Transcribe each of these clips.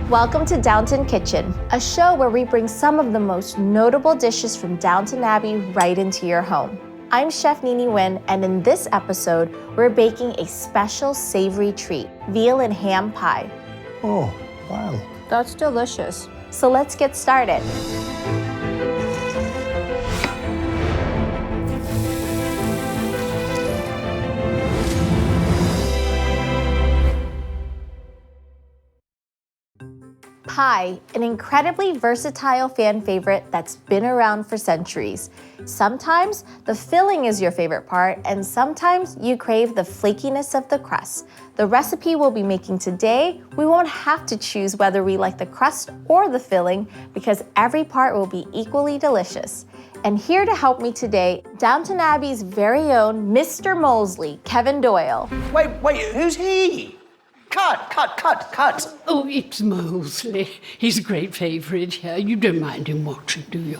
Welcome to Downton Kitchen, a show where we bring some of the most notable dishes from Downton Abbey right into your home. I'm Chef Nini Nguyen, and in this episode, we're baking a special savory treat, veal and ham pie. Oh, wow. That's delicious. So let's get started. Pie, an incredibly versatile fan favorite that's been around for centuries. Sometimes the filling is your favorite part, and sometimes you crave the flakiness of the crust. The recipe we'll be making today, we won't have to choose whether we like the crust or the filling because every part will be equally delicious. And here to help me today, Downton Abbey's very own Mr. Molesley, Kevin Doyle. Wait, who's he? Cut. Oh, it's Molesley. He's a great favourite here. You don't mind him watching, do you?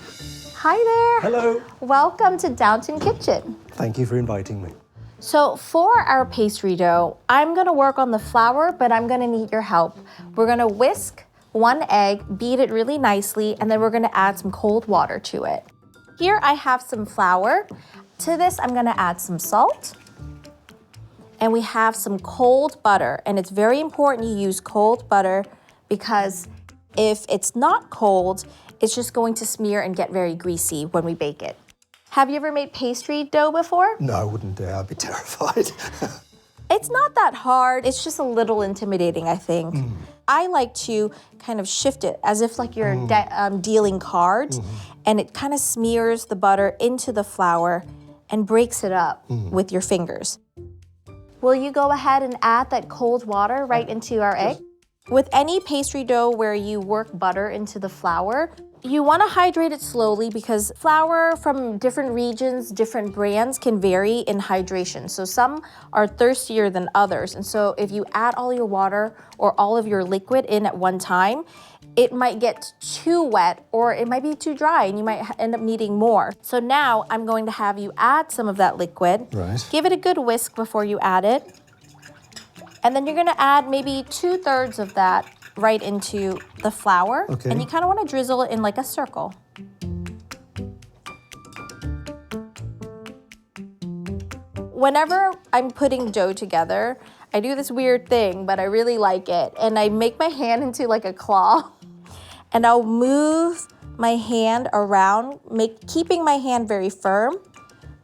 Hi there. Hello. Welcome to Downton Kitchen. Thank you for inviting me. So for our pastry dough, I'm gonna work on the flour, but I'm gonna need your help. We're gonna whisk 1 egg, beat it really nicely, and then we're gonna add some cold water to it. Here I have some flour. To this, I'm gonna add some salt. And we have some cold butter, and it's very important you use cold butter because if it's not cold, it's just going to smear and get very greasy when we bake it. Have you ever made pastry dough before? No, I wouldn't dare. I'd be terrified. It's not that hard. It's just a little intimidating, I think. I like to kind of shift it as if like you're dealing cards, and it kind of smears the butter into the flour and breaks it up with your fingers. Will you go ahead and add that cold water right into our egg? With any pastry dough where you work butter into the flour, you want to hydrate it slowly because flour from different regions, different brands can vary in hydration. So some are thirstier than others. And so if you add all your water or all of your liquid in at one time, it might get too wet or it might be too dry and you might end up needing more. So now I'm going to have you add some of that liquid. Right. Give it a good whisk before you add it. And then you're gonna add maybe 2/3 of that right into the flour. Okay. And you kind of want to drizzle it in like a circle. Whenever I'm putting dough together, I do this weird thing, but I really like it. And I make my hand into like a claw. And I'll move my hand around, keeping my hand very firm.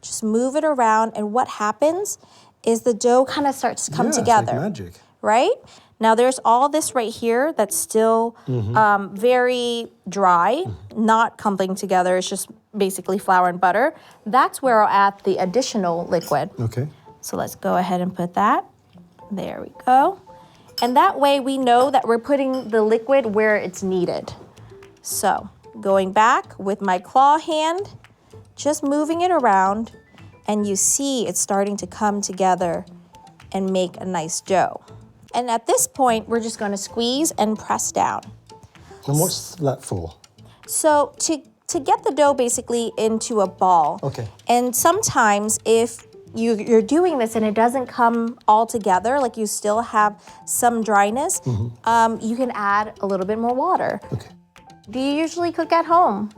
Just move it around, and what happens is the dough kind of starts to come together. It's like magic. Right? Now there's all this right here that's still very dry, not clumping together. It's just basically flour and butter. That's where I'll add the additional liquid. Okay. So let's go ahead and put that. There we go. And that way we know that we're putting the liquid where it's needed. So going back with my claw hand, just moving it around, and you see it's starting to come together and make a nice dough. And at this point, we're just gonna squeeze and press down. And what's that for? So to get the dough basically into a ball. Okay. And sometimes if you're doing this and it doesn't come all together, like you still have some dryness, you can add a little bit more water. Okay. Do you usually cook at home?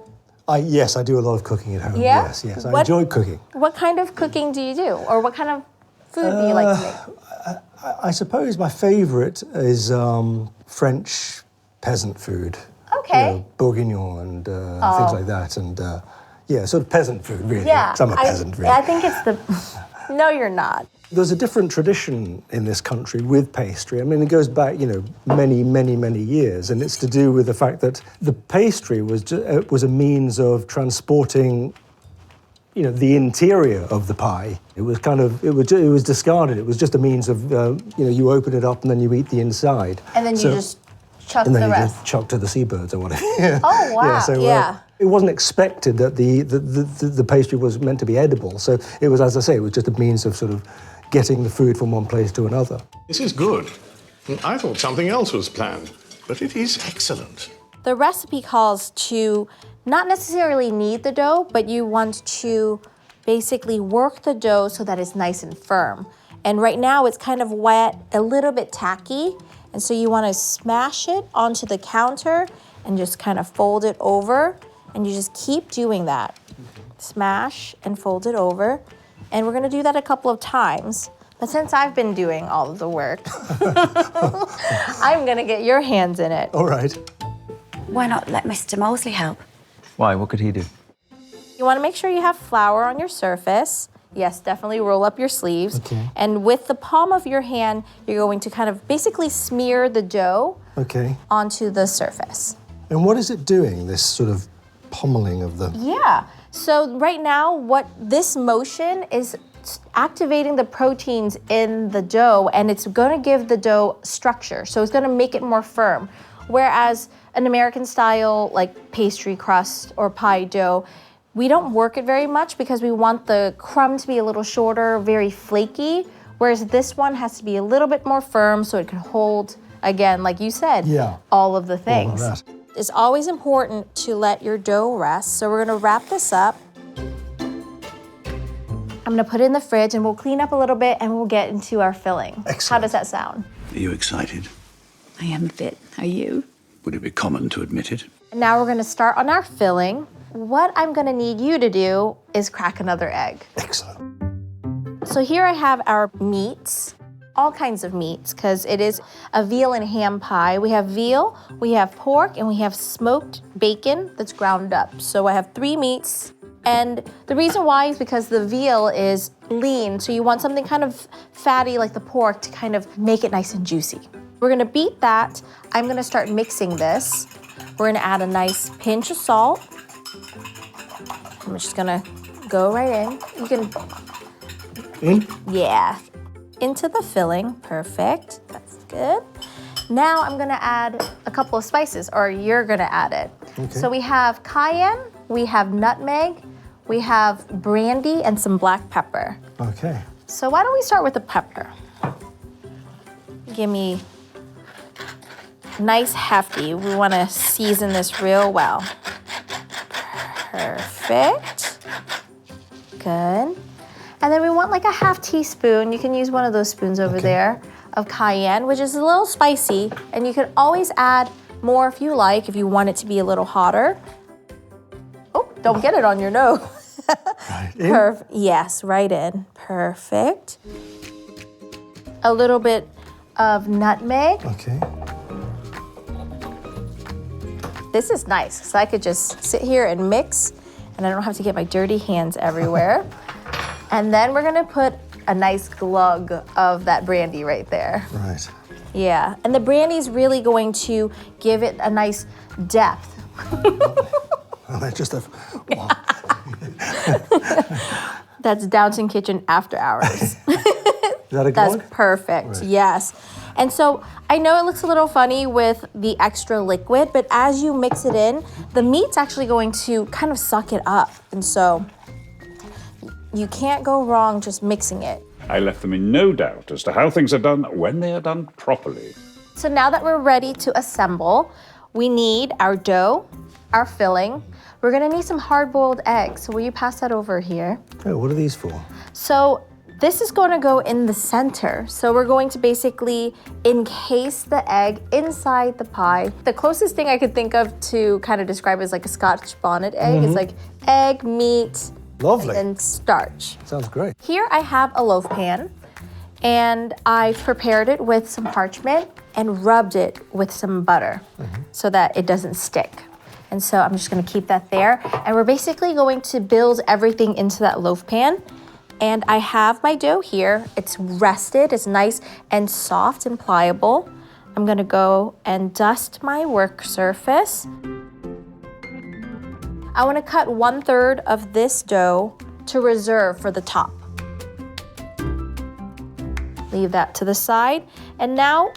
Yes, I do a lot of cooking at home. Yeah? Yes. I enjoy cooking. What kind of cooking do you do? Or what kind of food do you like to make? I suppose my favourite is French peasant food. Okay. You know, bourguignon and things like that. And sort of peasant food, really. Yeah. I'm a peasant, really. I think it's the... No, you're not. There's a different tradition in this country with pastry. I mean, it goes back, many years, and it's to do with the fact that the pastry was a means of transporting, the interior of the pie. It was discarded. It was just a means of, you open it up and then you eat the inside. And then you just chuck the and then rest. you chuck to the seabirds or whatever. Yeah. Oh, wow. Yeah. It wasn't expected that the pastry was meant to be edible. So it was, as I say, it was just a means of sort of getting the food from one place to another. This is good. I thought something else was planned, but it is excellent. The recipe calls to not necessarily knead the dough, but you want to basically work the dough so that it's nice and firm. And right now it's kind of wet, a little bit tacky. And And so you want to smash it onto the counter and just kind of fold it over. And you just keep doing that. Smash and fold it over. And we're going to do that a couple of times. But since I've been doing all of the work, I'm going to get your hands in it. All right. Why not let Mr. Mosley help? Why? What could he do? You want to make sure you have flour on your surface. Yes, definitely roll up your sleeves. Okay. And with the palm of your hand, you're going to kind of basically smear the dough Okay. onto the surface. And what is it doing, this sort of pummeling of the... Yeah. So right now, what this motion is activating the proteins in the dough, and it's going to give the dough structure. So it's going to make it more firm. Whereas an American style, like pastry crust or pie dough, we don't work it very much because we want the crumb to be a little shorter, very flaky. Whereas this one has to be a little bit more firm so it can hold, again, like you said, all of the things. All of that. It's always important to let your dough rest. So we're gonna wrap this up. I'm gonna put it in the fridge and we'll clean up a little bit and we'll get into our filling. Excellent. How does that sound? Are you excited? I am a bit. Are you? Would it be common to admit it? And now we're gonna start on our filling. What I'm gonna need you to do is crack another egg. Excellent. So here I have our meats, all kinds of meats, because it is a veal and ham pie. We have veal, we have pork, and we have smoked bacon that's ground up. So I have 3 meats. And the reason why is because the veal is lean, so you want something kind of fatty like the pork to kind of make it nice and juicy. We're gonna beat that. I'm gonna start mixing this. We're gonna add a nice pinch of salt. I'm just gonna go right in. You can, yeah, into the filling, perfect, that's good. Now I'm gonna add a couple of spices, or you're gonna add it. Okay. So we have cayenne, we have nutmeg, we have brandy, and some black pepper. Okay. So why don't we start with the pepper? Give me nice hefty. We wanna season this real well. Perfect, good. And then we want like a ½ teaspoon, you can use one of those spoons over there, of cayenne, which is a little spicy, and you can always add more if you like, if you want it to be a little hotter. Oh, don't get it on your nose. Right in. Yes, right in. Perfect. A little bit of nutmeg. Okay. This is nice, because I could just sit here and mix, and I don't have to get my dirty hands everywhere. And then we're gonna put a nice glug of that brandy right there. Right. Yeah, and the brandy's really going to give it a nice depth. And I just have... Wow. That's Downton Kitchen after hours. Is that a That's glug? perfect, Right. yes. And so I know it looks a little funny with the extra liquid, but as you mix it in, the meat's actually going to kind of suck it up. And so you can't go wrong just mixing it. I left them in no doubt as to how things are done when they are done properly. So now that we're ready to assemble, we need our dough, our filling. We're gonna need some hard-boiled eggs. So will you pass that over here? Oh, what are these for? So this is going to go in the center. So we're going to basically encase the egg inside the pie. The closest thing I could think of to kind of describe is like a Scotch bonnet egg. It's like egg, meat, Lovely. and starch. Sounds great. Here I have a loaf pan, and I prepared it with some parchment and rubbed it with some butter so that it doesn't stick. And so I'm just gonna keep that there. And we're basically going to build everything into that loaf pan. And I have my dough here. It's rested, it's nice and soft and pliable. I'm gonna go and dust my work surface. I wanna cut 1/3 of this dough to reserve for the top. Leave that to the side. And now,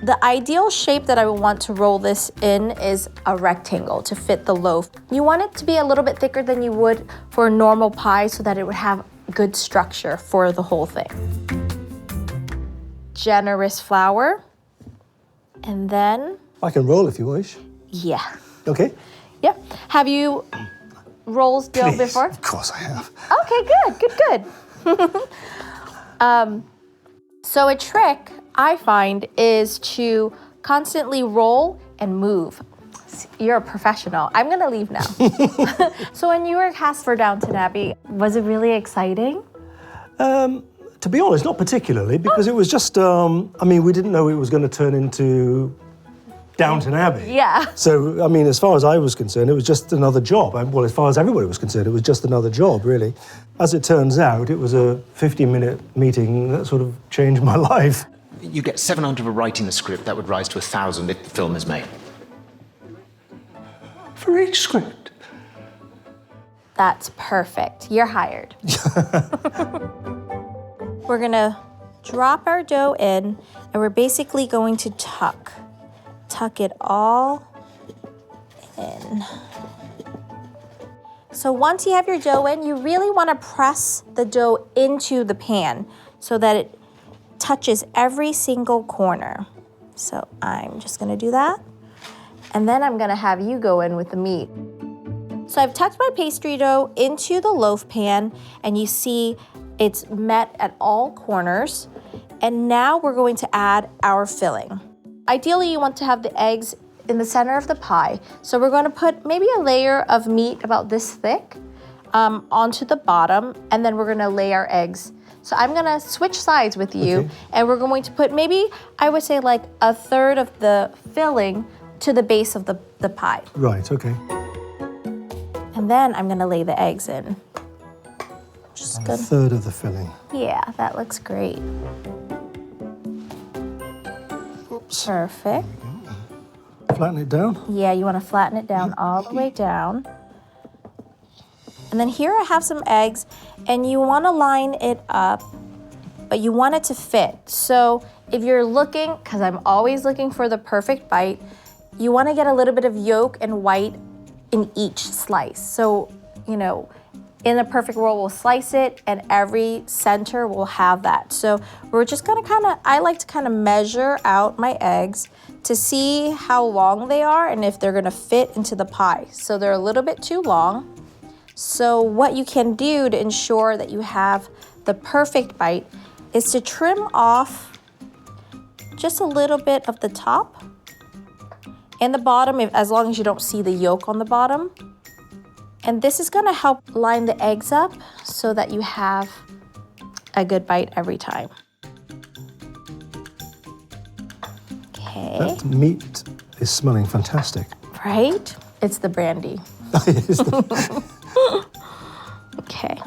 the ideal shape that I would want to roll this in is a rectangle to fit the loaf. You want it to be a little bit thicker than you would for a normal pie so that it would have good structure for the whole thing. Generous flour. And then, I can roll if you wish. yeah. Okay. Yep. Have you rolled dough Please. before? Of course I have. Okay, good. So a trick I find is to constantly roll and move. You're a professional. I'm gonna leave now. So when you were cast for Downton Abbey, was it really exciting? To be honest, not particularly, because it was just, I mean, we didn't know it was going to turn into Downton Abbey. Yeah. So, I mean, as far as I was concerned, it was just another job. Well, as far as everybody was concerned, it was just another job, really. As it turns out, it was a 50-minute meeting that sort of changed my life. You get 700 for writing the script. That would rise to 1,000 if the film is made. For each script? That's perfect. You're hired. We're gonna drop our dough in, and we're basically going to tuck it all in. So once you have your dough in, you really want to press the dough into the pan so that it touches every single corner. So I'm just gonna do that. And then I'm gonna have you go in with the meat. So I've tucked my pastry dough into the loaf pan, and you see it's met at all corners. And now we're going to add our filling. Ideally, you want to have the eggs in the center of the pie. So we're going to put maybe a layer of meat about this thick onto the bottom, and then we're going to lay our eggs. So I'm going to switch sides with you, and we're going to put maybe, I would say, like a third of the filling to the base of the pie. Right, okay. And then I'm going to lay the eggs in. Just A third of the filling. Yeah, that looks great. Oops. Perfect. Flatten it down. Yeah, you want to flatten it down all the way down. And then here I have some eggs, and you want to line it up, but you want it to fit. So if you're looking, because I'm always looking for the perfect bite, you want to get a little bit of yolk and white in each slice. So, you know, in a perfect world, we'll slice it, and every center will have that. So we're just gonna I like to kind of measure out my eggs to see how long they are and if they're gonna fit into the pie. So they're a little bit too long. So what you can do to ensure that you have the perfect bite is to trim off just a little bit of the top and the bottom, as long as you don't see the yolk on the bottom. And this is gonna help line the eggs up so that you have a good bite every time. Okay. That meat is smelling fantastic. Right? It's the brandy. Okay.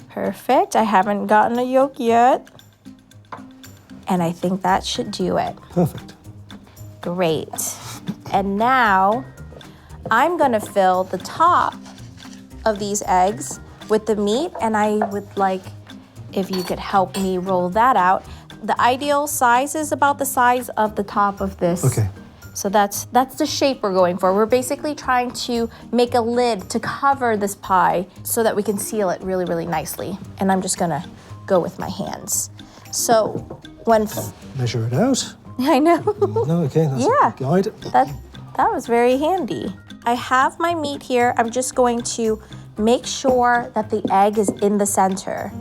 Perfect. I haven't gotten a yolk yet. And I think that should do it. Perfect. Great. And now I'm gonna fill the top of these eggs with the meat, and I would like if you could help me roll that out. The ideal size is about the size of the top of this. Okay. So that's the shape we're going for. We're basically trying to make a lid to cover this pie so that we can seal it really, really nicely. And I'm just gonna go with my hands. So when Measure it out. I know. No, okay, that's Yeah. a guide. That was very handy. I have my meat here. I'm just going to make sure that the egg is in the center.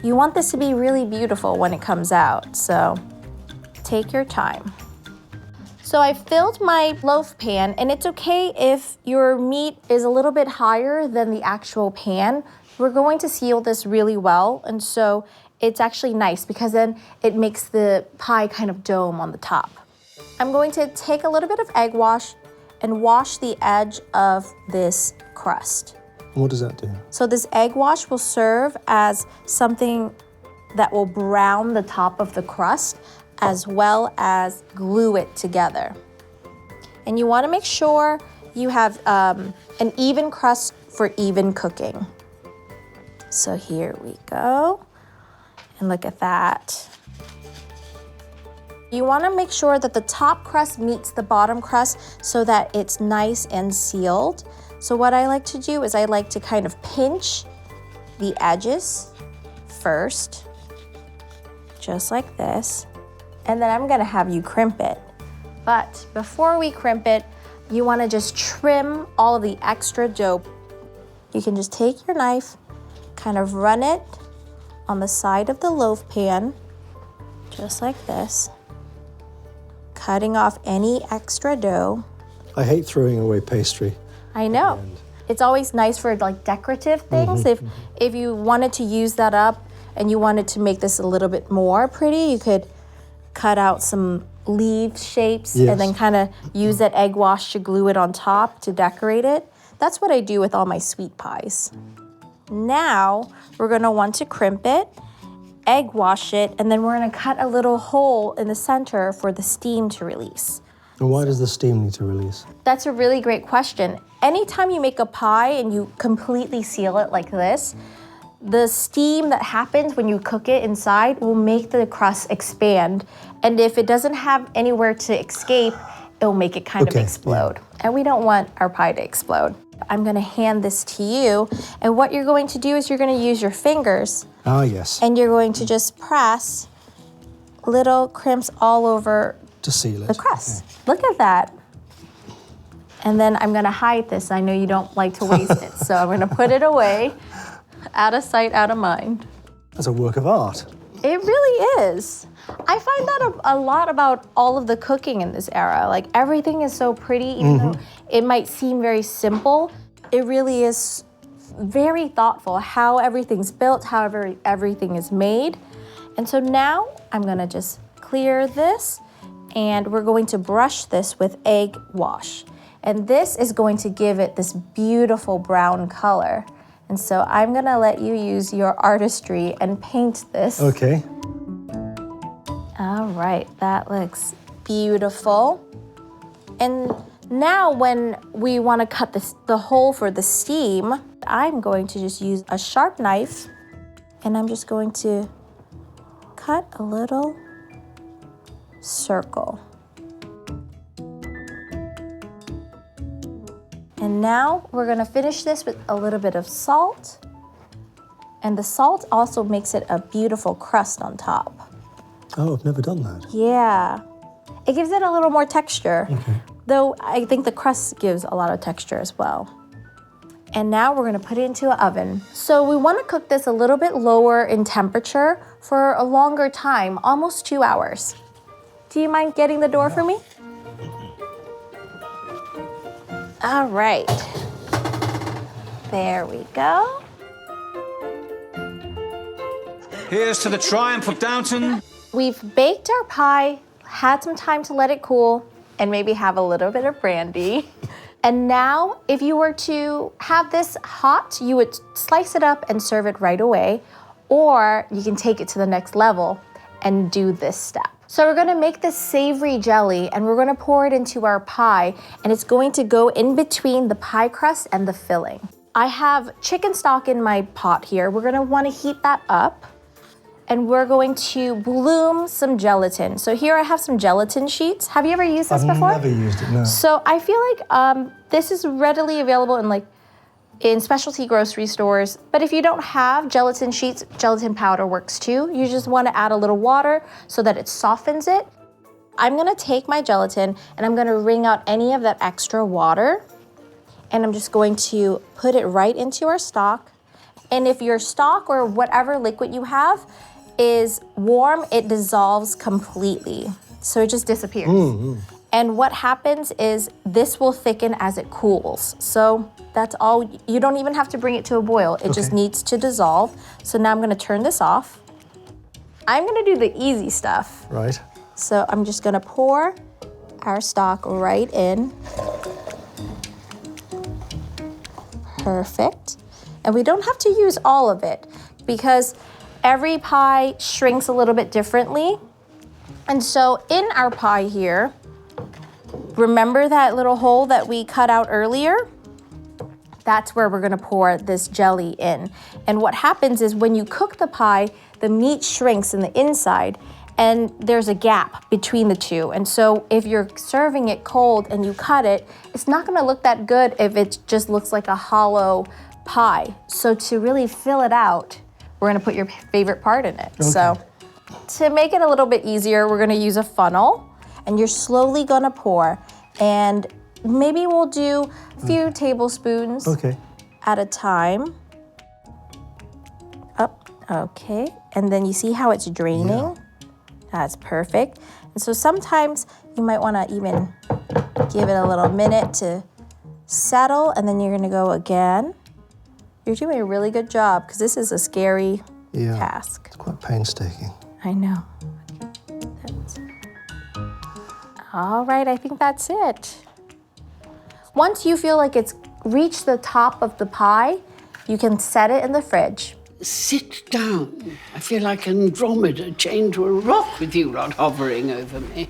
You want this to be really beautiful when it comes out, so take your time. So I filled my loaf pan, and it's okay if your meat is a little bit higher than the actual pan. We're going to seal this really well, and so it's actually nice because then it makes the pie kind of dome on the top. I'm going to take a little bit of egg wash and wash the edge of this crust. What does that do? So this egg wash will serve as something that will brown the top of the crust as well as glue it together. And you want to make sure you have an even crust for even cooking. So here we go. And look at that. You want to make sure that the top crust meets the bottom crust so that it's nice and sealed. So what I like to do is I like to kind of pinch the edges first, just like this. And then I'm gonna have you crimp it. But before we crimp it, you wanna just trim all of the extra dough. You can just take your knife, kind of run it on the side of the loaf pan, just like this. Cutting off any extra dough. I hate throwing away pastry. I know. It's always nice for like decorative things. If you wanted to use that up and you wanted to make this a little bit more pretty, you could cut out some leaf shapes and then kind of use that egg wash to glue it on top to decorate it. That's what I do with all my sweet pies. Now we're gonna want to crimp it, egg wash it, and then we're gonna cut a little hole in the center for the steam to release. And why does the steam need to release? That's a really great question. Anytime you make a pie and you completely seal it like this, the steam that happens when you cook it inside will make the crust expand. And if it doesn't have anywhere to escape, it'll make it kind of explode. And we don't want our pie to explode. I'm gonna hand this to you. And what you're going to do is you're gonna use your fingers. Ah, yes. And you're going to just press little crimps all over To seal it. the crust. Look at that. And then I'm gonna hide this. I know you don't like to waste it, so I'm gonna put it away. Out of sight, out of mind. That's a work of art. It really is. I find that a lot about all of the cooking in this era. Like everything is so pretty, even though it might seem very simple. It really is very thoughtful how everything's built, how everything is made. And so now I'm gonna just clear this and we're going to brush this with egg wash. And this is going to give it this beautiful brown color. And so I'm gonna let you use your artistry and paint this. Okay. All right, that looks beautiful. And now when we wanna cut the hole for the steam, I'm going to just use a sharp knife and I'm just going to cut a little circle. And now we're gonna finish this with a little bit of salt. And the salt also makes it a beautiful crust on top. Oh, I've never done that. Yeah, it gives it a little more texture. Though I think the crust gives a lot of texture as well. And now we're gonna put it into an oven. So we wanna cook this a little bit lower in temperature for a longer time, almost 2 hours. Do you mind getting the door for me? All right, there we go. Here's to the triumph of Downton. We've baked our pie, had some time to let it cool, and maybe have a little bit of brandy. And now, if you were to have this hot, you would slice it up and serve it right away, or you can take it to the next level and do this step. So we're gonna make this savory jelly and we're gonna pour it into our pie and it's going to go in between the pie crust and the filling. I have chicken stock in my pot here. We're gonna wanna heat that up and we're going to bloom some gelatin. So here I have some gelatin sheets. Have you ever used this before? I've never used it, no. So I feel like this is readily available in specialty grocery stores. But if you don't have gelatin sheets, gelatin powder works too. You just want to add a little water so that it softens it. I'm gonna take my gelatin and I'm gonna wring out any of that extra water. And I'm just going to put it right into our stock. And if your stock or whatever liquid you have is warm, it dissolves completely. So it just disappears. And what happens is this will thicken as it cools. So that's all, you don't even have to bring it to a boil. It just needs to dissolve. So now I'm gonna turn this off. I'm gonna do the easy stuff. Right. So I'm just gonna pour our stock right in. Perfect. And we don't have to use all of it because every pie shrinks a little bit differently. And so in our pie here, remember that little hole that we cut out earlier? That's where we're gonna pour this jelly in. And what happens is when you cook the pie, the meat shrinks in the inside and there's a gap between the two. And so if you're serving it cold and you cut it, it's not gonna look that good if it just looks like a hollow pie. So to really fill it out, we're gonna put your favorite part in it. So to make it a little bit easier, we're gonna use a funnel and you're slowly gonna pour. And maybe we'll do a few tablespoons at a time. Up, okay. And then you see how it's draining? That's perfect. And so sometimes you might want to even give it a little minute to settle, and then you're going to go again. You're doing a really good job because this is a scary task. It's quite painstaking. I know. All right, I think that's it. Once you feel like it's reached the top of the pie, you can set it in the fridge. Sit down. I feel like Andromeda chained to a rock with you lot hovering over me.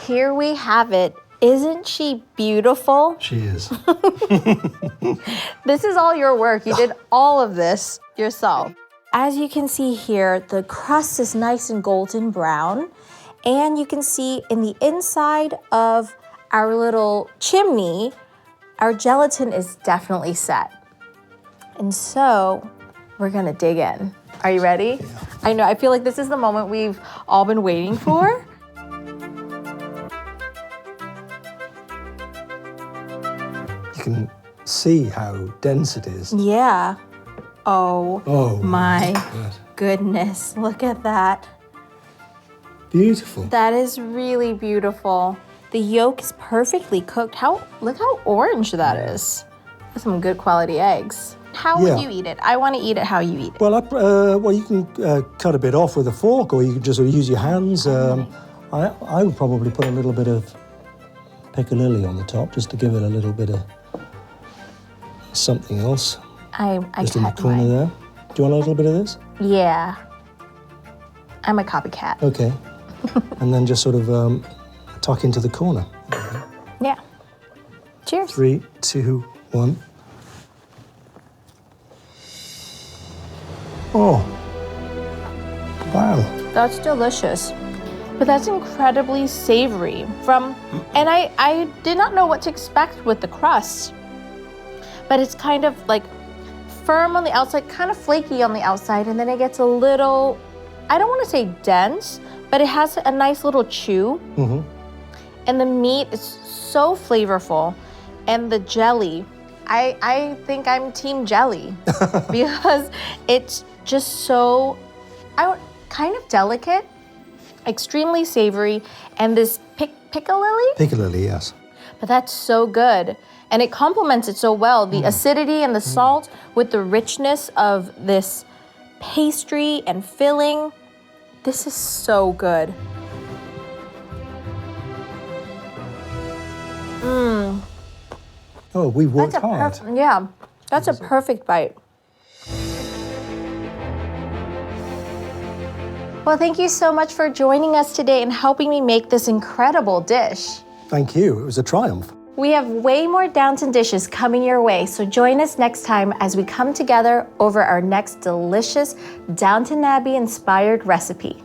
Here we have it. Isn't she beautiful? She is. This is all your work. You did all of this yourself. As you can see here, the crust is nice and golden brown. And you can see in the inside of our little chimney, our gelatin is definitely set. And so we're gonna dig in. Are you ready? Yeah. I know, I feel like this is the moment we've all been waiting for. You can see how dense it is. Yeah. Oh my God. goodness, look at that. Beautiful. That is really beautiful. The yolk is perfectly cooked. Look how orange that is. That's some good quality eggs. How would you eat it? I want to eat it how you eat it. Well, you can cut a bit off with a fork, or you can just sort of use your hands. I would probably put a little bit of piccalilli on the top, just to give it a little bit of something else. I just in the corner there. Do you want a little bit of this? Yeah. I'm a copycat. Okay. And then just sort of tuck into the corner. Yeah. Cheers. 3, 2, 1. Oh. Wow. That's delicious. But that's incredibly savory and I did not know what to expect with the crust. But it's kind of like firm on the outside, kind of flaky on the outside, and then it gets a little, I don't want to say dense, but it has a nice little chew. Mm-hmm. And the meat is so flavorful. And the jelly, I think I'm team jelly because it's just so, kind of delicate, extremely savory, and this piccalilli? Piccalilli, yes. But that's so good. And it complements it so well. The acidity and the salt with the richness of this pastry and filling. This is so good. Oh, we worked hard. That's a perfect bite. Well, thank you so much for joining us today and helping me make this incredible dish. Thank you. It was a triumph. We have way more Downton dishes coming your way, so join us next time as we come together over our next delicious Downton Abbey inspired recipe.